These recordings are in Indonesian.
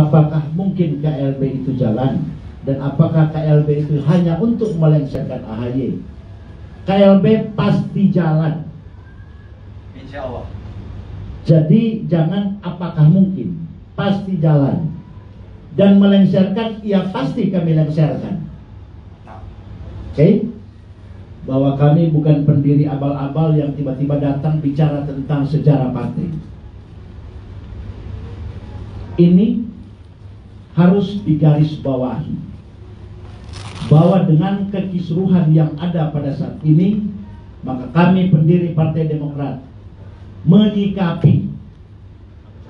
apakah mungkin KLB itu jalan? Dan apakah KLB itu hanya untuk melengsarkan AHY? KLB pasti jalan. Insya Allah. Jadi jangan apakah mungkin, pasti jalan. Dan melengsarkan, ya pasti kami lengsarkan. Oke? Bahwa kami bukan pendiri abal-abal yang tiba-tiba datang bicara tentang sejarah partai. Ini harus digarisbawahi bahwa dengan kekisruhan yang ada pada saat ini, maka kami pendiri Partai Demokrat menyikapi,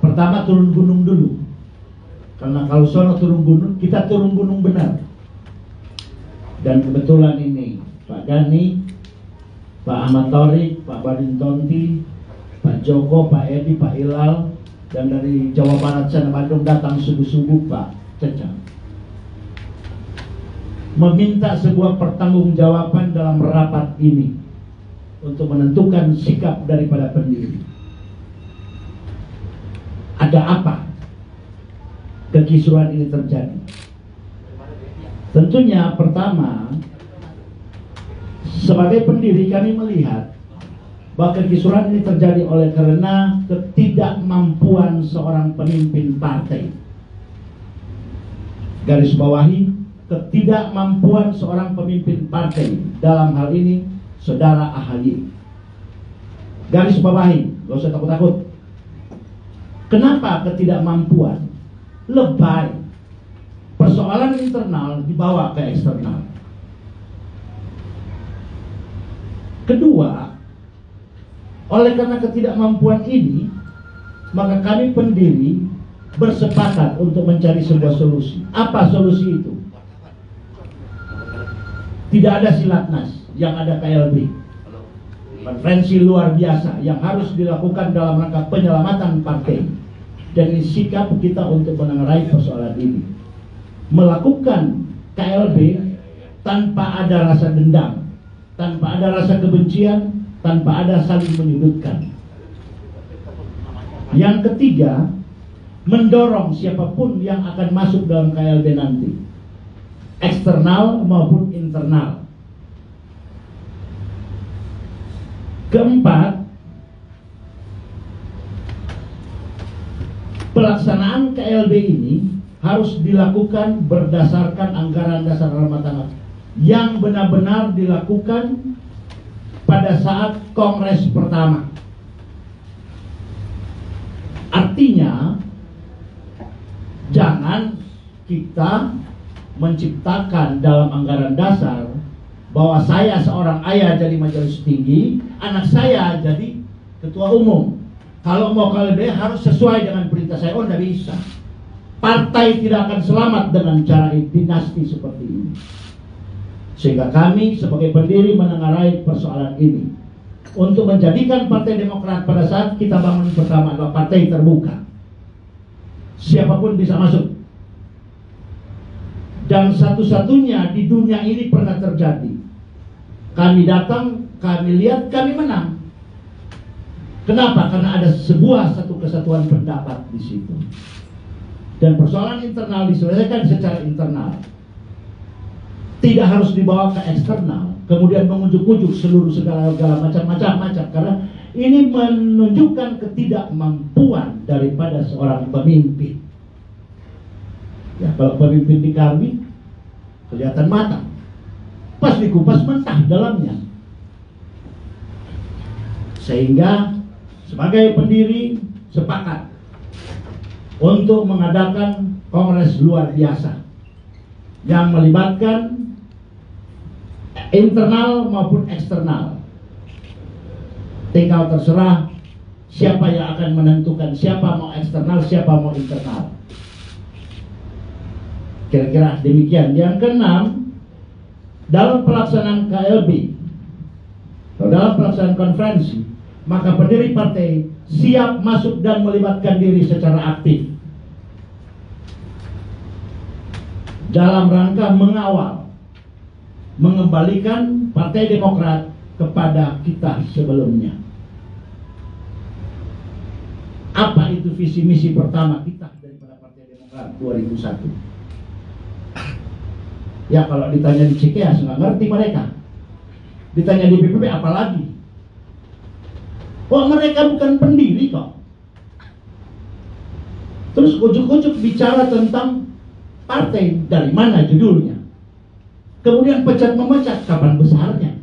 pertama turun gunung dulu, karena kalau sono turun gunung, kita turun gunung benar. Dan kebetulan ini Pak Gani, Pak Ahmad Thorik, Pak Badin Tonti, Pak Joko, Pak Edi, Pak Ilal, dan dari Jawa Barat sana Bandung datang subuh-subuh Pak Cecah, meminta sebuah pertanggungjawaban dalam rapat ini untuk menentukan sikap daripada pendiri. Ada apa kekisruhan ini terjadi? Tentunya pertama, sebagai pendiri kami melihat bahwa kekisruhan ini terjadi oleh karena ketidakmampuan seorang pemimpin partai. Garis bawahi, ketidakmampuan seorang pemimpin partai, dalam hal ini Saudara AHY. Garis bawahi, gak usah takut-takut. Kenapa ketidakmampuan? Lebay. Persoalan internal dibawa ke eksternal. Kedua, oleh karena ketidakmampuan ini, maka kami pendiri bersepakat untuk mencari sebuah solusi. Apa solusi itu? Tidak ada silatnas, yang ada KLB. Konferensi luar biasa yang harus dilakukan dalam rangka penyelamatan partai. Dan sikap kita untuk menengarai persoalan ini, melakukan KLB tanpa ada rasa dendam, tanpa ada rasa kebencian, tanpa ada saling menyudutkan. Yang ketiga, mendorong siapapun yang akan masuk dalam KLB nanti, eksternal maupun internal. Keempat, pelaksanaan KLB ini harus dilakukan berdasarkan anggaran dasar rumah tangga yang benar-benar dilakukan pada saat kongres pertama. Artinya, jangan kita menciptakan dalam anggaran dasar bahwa saya seorang ayah jadi majelis tinggi, anak saya jadi ketua umum. Kalau mau KLB harus sesuai dengan perintah saya. Oh, tidak bisa. Partai tidak akan selamat dengan cara dinasti seperti ini. Sehingga kami sebagai pendiri menengarai persoalan ini untuk menjadikan Partai Demokrat pada saat kita bangun pertama adalah partai terbuka. Siapapun bisa masuk. Dan satu-satunya di dunia ini pernah terjadi. Kami datang, kami lihat, kami menang. Kenapa? Karena ada satu kesatuan pendapat di situ. Dan persoalan internal diselesaikan secara internal. Tidak harus dibawa ke eksternal, kemudian mengujuk-ujuk seluruh segala macam-macam. Karena ini menunjukkan ketidakmampuan daripada seorang pemimpin. Ya, kalau pemimpin di kami kelihatan matang, pas dikupas mentah dalamnya. Sehingga sebagai pendiri sepakat untuk mengadakan kongres luar biasa yang melibatkan internal maupun eksternal. Tinggal terserah siapa yang akan menentukan siapa mau eksternal, siapa mau internal. Kira-kira demikian. Yang keenam, dalam pelaksanaan KLB atau dalam pelaksanaan konferensi, maka pendiri partai siap masuk dan melibatkan diri secara aktif dalam rangka mengawal, mengembalikan Partai Demokrat kepada kita sebelumnya. Apa itu visi misi pertama kita daripada Partai Demokrat? 2001. Ya kalau ditanya di Cikeas nggak ngerti mereka. Ditanya di PPP apalagi. Wah mereka bukan pendiri kok. Terus ujuk-ujuk bicara tentang partai, dari mana judulnya. Kemudian pecat memecat, kapan besarnya.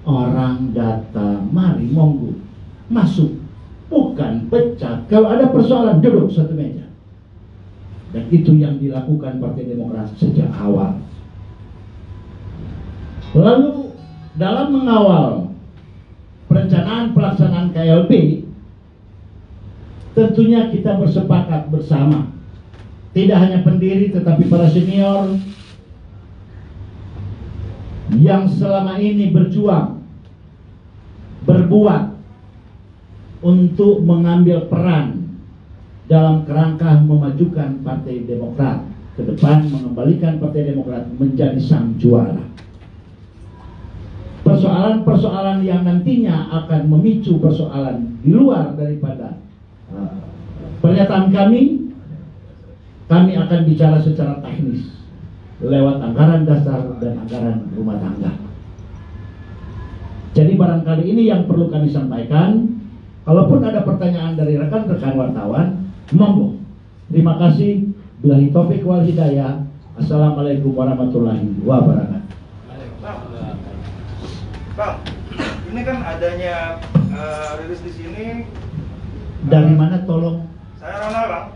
Orang datang, mari monggo masuk, bukan pecat. Kalau ada persoalan duduk satu meja. Dan itu yang dilakukan Partai Demokrat sejak awal. Lalu dalam mengawal perencanaan pelaksanaan KLB, tentunya kita bersepakat bersama. Tidak hanya pendiri tetapi para senior yang selama ini berjuang, berbuat untuk mengambil peran dalam kerangka memajukan Partai Demokrat ke depan, mengembalikan Partai Demokrat menjadi sang juara. Persoalan-persoalan yang nantinya akan memicu persoalan di luar daripada pernyataan kami akan bicara secara teknis lewat anggaran dasar dan anggaran rumah tangga. Jadi barangkali ini yang perlu kami sampaikan. Kalaupun ada pertanyaan dari rekan-rekan wartawan, monggo. Terima kasih. Billahi taufik wal hidayah. Assalamualaikum warahmatullahi wabarakatuh. Bang, ini kan adanya rilis di sini. Dari mana tolong? Saya Ronald, Bang.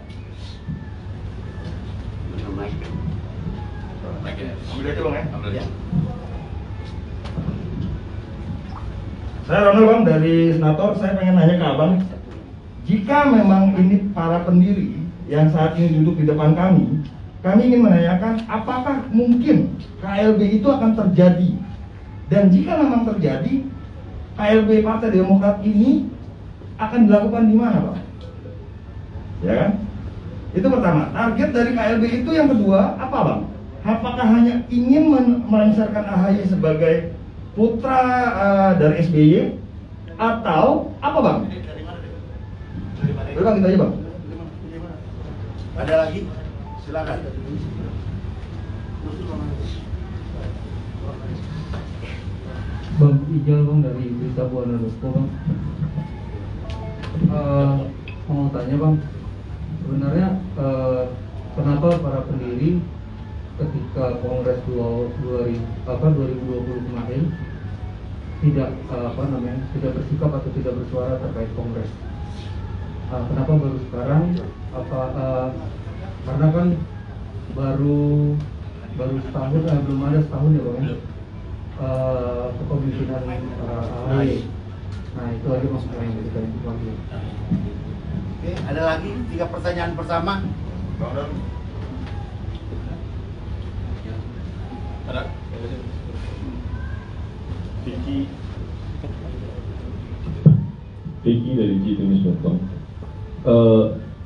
Ambil aja, Bang ya. Saya Ronald, Bang, dari Senator. Saya pengen nanya ke Abang, jika memang ini para pendiri yang saat ini duduk di depan kami ingin menanyakan apakah mungkin KLB itu akan terjadi, dan jika memang terjadi, KLB Partai Demokrat ini akan dilakukan di mana, Bang? Ya kan? Itu pertama. Target dari KLB itu yang kedua apa, Bang? Apakah hanya ingin melengsarkan AHY sebagai putra dari SBY atau apa, Bang? Dari mana? Bang, kita aja, Bang. Ada lagi? Silakan. Bang Ijal, Bang, dari Berita Buana.co, Bang. Mau tanya, Bang, sebenarnya kenapa para pendiri ketika Kongres 2020 kemarin tidak tidak bersikap atau tidak bersuara terkait Kongres? Kenapa baru sekarang? Karena kan baru setahun, belum ada setahun ya, Bang, kepemimpinan AHY. Nah itu aja maksudnya yang kita panggil. Oke, ada lagi 3 pertanyaan pertama. Bang Dan. Ada. Vicky dari Citumis.com.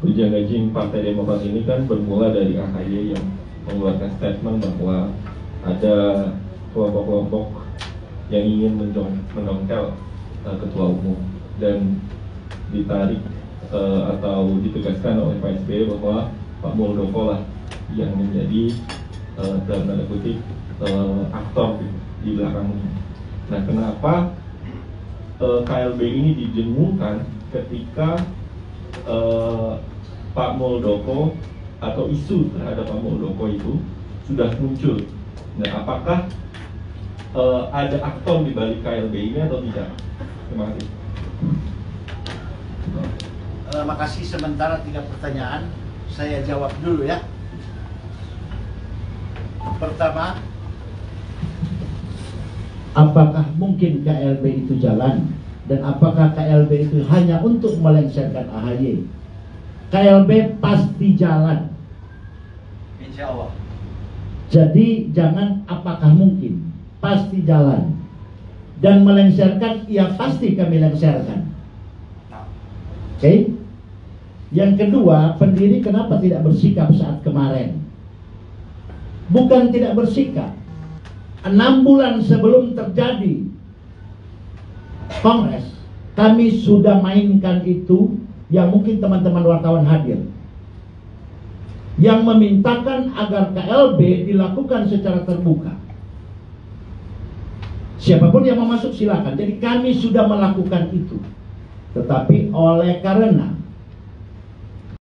Ujian gajing Partai Demokrat ini kan bermula dari AHY yang mengeluarkan statement bahwa ada kelompok-kelompok yang ingin mendongkel ketua umum, dan ditarik atau ditegaskan oleh Pak SBY bahwa Pak Muldoko lah yang menjadi dalam tanda kutip aktor di belakangnya. Nah, kenapa KLB ini dijengungkan ketika Pak Muldoko atau isu terhadap Pak Muldoko itu sudah muncul? Nah, apakah ada aktor di balik KLB ini atau tidak? Terima kasih. Makasih. Sementara 3 pertanyaan, saya jawab dulu ya. Pertama, apakah mungkin KLB itu jalan? Dan apakah KLB itu hanya untuk melengsarkan AHY? KLB pasti jalan. insya Allah. Jadi jangan apakah mungkin, pasti jalan. Dan melengsarkan, ya pasti kami lengsarkan. Oke? Yang kedua, pendiri kenapa tidak bersikap saat kemarin? Bukan tidak bersikap. 6 bulan sebelum terjadi Kongres, kami sudah mainkan itu, yang mungkin teman-teman wartawan hadir. yang memintakan agar KLB dilakukan secara terbuka. Siapapun yang mau masuk silakan. Jadi kami sudah melakukan itu. Tetapi oleh karena